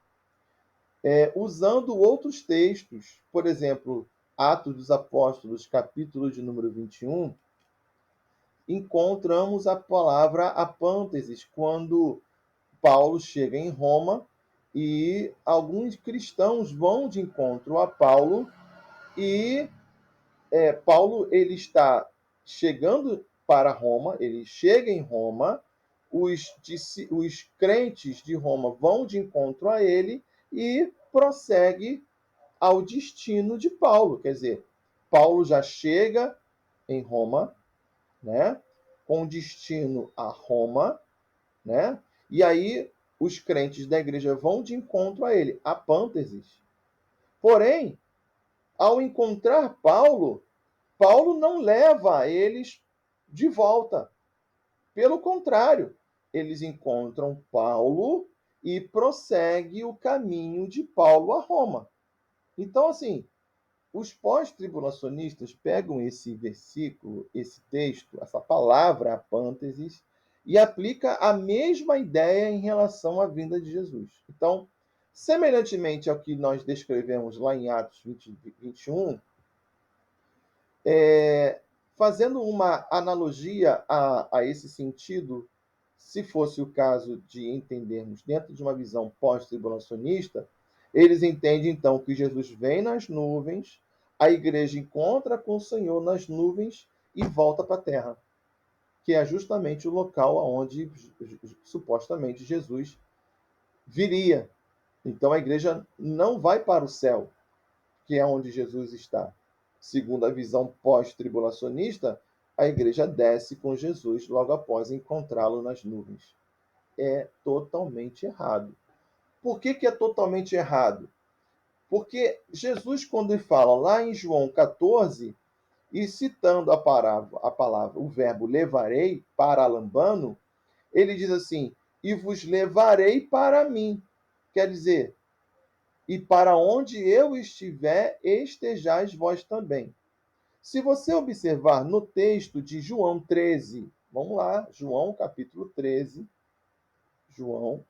[SPEAKER 1] usando outros textos. Por exemplo, Atos dos Apóstolos, capítulo de número 21, encontramos a palavra apântesis, quando Paulo chega em Roma e alguns cristãos vão de encontro a Paulo e Paulo ele está chegando para Roma, ele chega em Roma, os crentes de Roma vão de encontro a ele e prossegue ao destino de Paulo. Quer dizer, Paulo já chega em Roma, né, com destino a Roma, né, e aí os crentes da igreja vão de encontro a ele, apântesis. Porém, ao encontrar Paulo, Paulo não leva eles de volta. Pelo contrário, eles encontram Paulo e prossegue o caminho de Paulo a Roma. Então, assim, os pós-tribulacionistas pegam esse versículo, esse texto, essa palavra apânteses, e aplica a mesma ideia em relação à vinda de Jesus. Então, semelhantemente ao que nós descrevemos lá em Atos 21, fazendo uma analogia a esse sentido, se fosse o caso de entendermos dentro de uma visão pós-tribulacionista, eles entendem então que Jesus vem nas nuvens, a igreja encontra com o Senhor nas nuvens e volta para a terra, que é justamente o local onde supostamente Jesus viria. Então a igreja não vai para o céu, que é onde Jesus está. Segundo a visão pós-tribulacionista, a igreja desce com Jesus logo após encontrá-lo nas nuvens. É totalmente errado. Por que é totalmente errado? Porque Jesus, quando ele fala lá em João 14, e citando a palavra, o verbo levarei, paralambano, ele diz assim, e vos levarei para mim. Quer dizer, e para onde eu estiver, estejais vós também. Se você observar no texto de João 13, vamos lá, João capítulo 13, João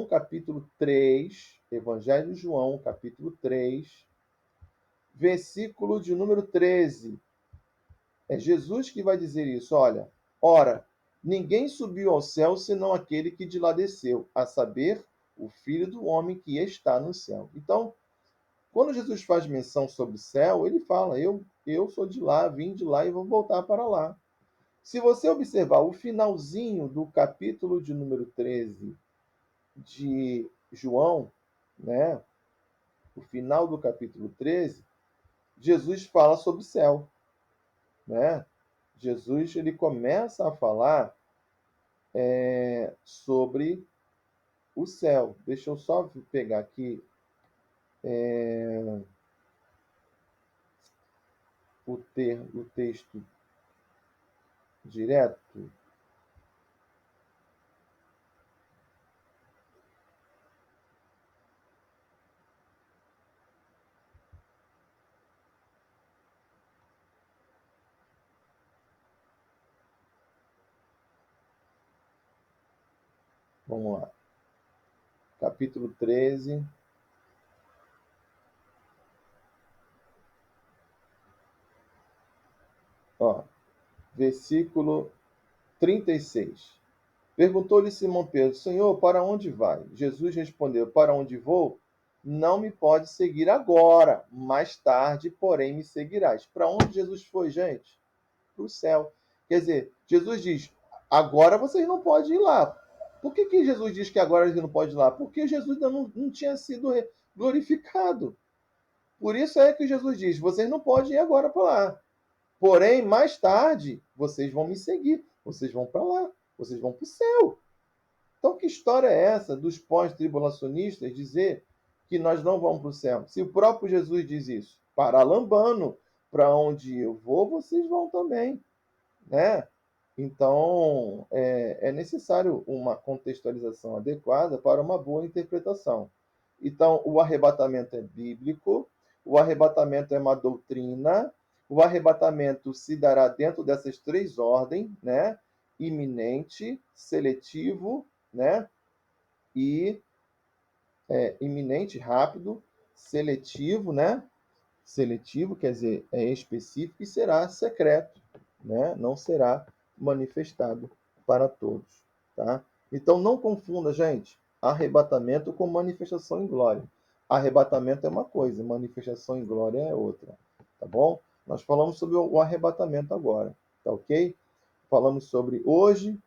[SPEAKER 1] capítulo 3, Evangelho de João capítulo 3, versículo de número 13. É Jesus que vai dizer isso, olha, ora, ninguém subiu ao céu senão aquele que de lá desceu, a saber, o Filho do homem que está no céu. Então, quando Jesus faz menção sobre o céu, ele fala, eu sou de lá, vim de lá e vou voltar para lá. Se você observar o finalzinho do capítulo de número 13 de João, né? O final do capítulo 13, Jesus fala sobre o céu, né? Jesus ele começa a falar sobre o céu. Deixa eu só pegar aqui o texto direto. Vamos lá. Capítulo 13. Ó, versículo 36. Perguntou-lhe Simão Pedro, Senhor, para onde vai? Jesus respondeu, para onde vou? Não me pode seguir agora, mais tarde, porém, me seguirás. Para onde Jesus foi, gente? Para o céu. Quer dizer, Jesus diz, agora vocês não podem ir lá. Por que Jesus diz que agora eles não podem ir lá? Porque Jesus ainda não tinha sido glorificado. Por isso é que Jesus diz, vocês não podem ir agora para lá. Porém, mais tarde, vocês vão me seguir. Vocês vão para lá. Vocês vão para o céu. Então, que história é essa dos pós-tribulacionistas dizer que nós não vamos para o céu? Se o próprio Jesus diz isso, paralambano, para onde eu vou, vocês vão também, né? Então, é necessário uma contextualização adequada para uma boa interpretação. Então, o arrebatamento é bíblico, o arrebatamento é uma doutrina, o arrebatamento se dará dentro dessas três ordens, né? Iminente, seletivo, né? E iminente, rápido, seletivo, né? Seletivo quer dizer é específico e será secreto, né? Não será manifestado para todos, tá? Então não confunda, gente, arrebatamento com manifestação em glória. Arrebatamento é uma coisa, manifestação em glória é outra, tá bom? Nós falamos sobre o arrebatamento agora, tá ok? Falamos sobre hoje,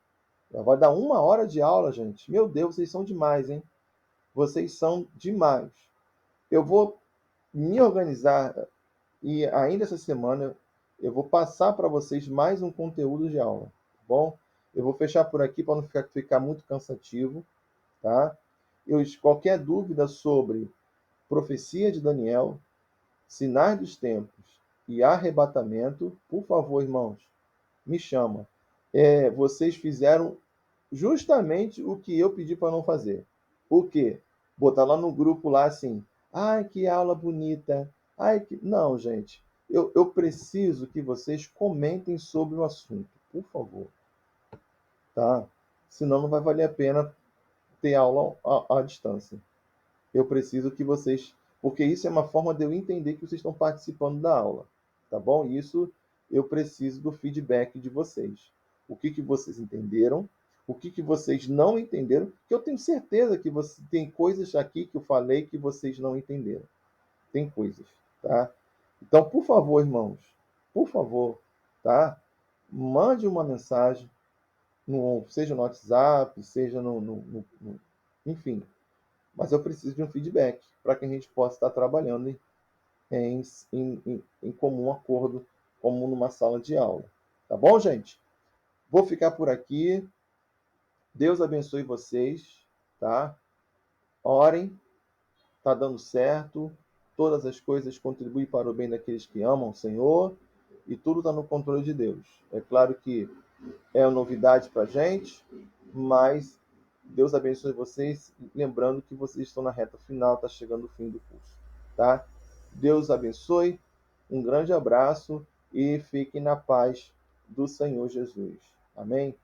[SPEAKER 1] já vai dar 1 hora de aula, gente. Meu Deus, vocês são demais, hein? Vocês são demais. Eu vou me organizar e ainda essa semana eu vou passar para vocês mais um conteúdo de aula, tá bom? Eu vou fechar por aqui para não ficar muito cansativo, tá? Qualquer dúvida sobre profecia de Daniel, sinais dos tempos e arrebatamento, por favor, irmãos, me chama. Vocês fizeram justamente o que eu pedi para não fazer. O quê? Botar lá no grupo lá assim, ai, que aula bonita. Ai, que... Não, gente. Eu preciso que vocês comentem sobre o assunto, por favor. Tá? Senão não vai valer a pena ter aula à distância. Eu preciso que vocês... Porque isso é uma forma de eu entender que vocês estão participando da aula. Tá bom? Isso eu preciso do feedback de vocês. O que, que vocês entenderam? O que, que vocês não entenderam? Que eu tenho certeza que você tem coisas aqui que eu falei que vocês não entenderam. Tem coisas, tá? Então, por favor, irmãos, por favor, tá? Mande uma mensagem, seja no WhatsApp, seja enfim. Mas eu preciso de um feedback para que a gente possa estar trabalhando em comum acordo, como numa sala de aula. Tá bom, gente? Vou ficar por aqui. Deus abençoe vocês, tá? Orem, tá dando certo. Todas as coisas contribuem para o bem daqueles que amam o Senhor e tudo está no controle de Deus. É claro que é uma novidade para a gente, mas Deus abençoe vocês, lembrando que vocês estão na reta final, está chegando o fim do curso, tá? Deus abençoe, um grande abraço e fiquem na paz do Senhor Jesus. Amém?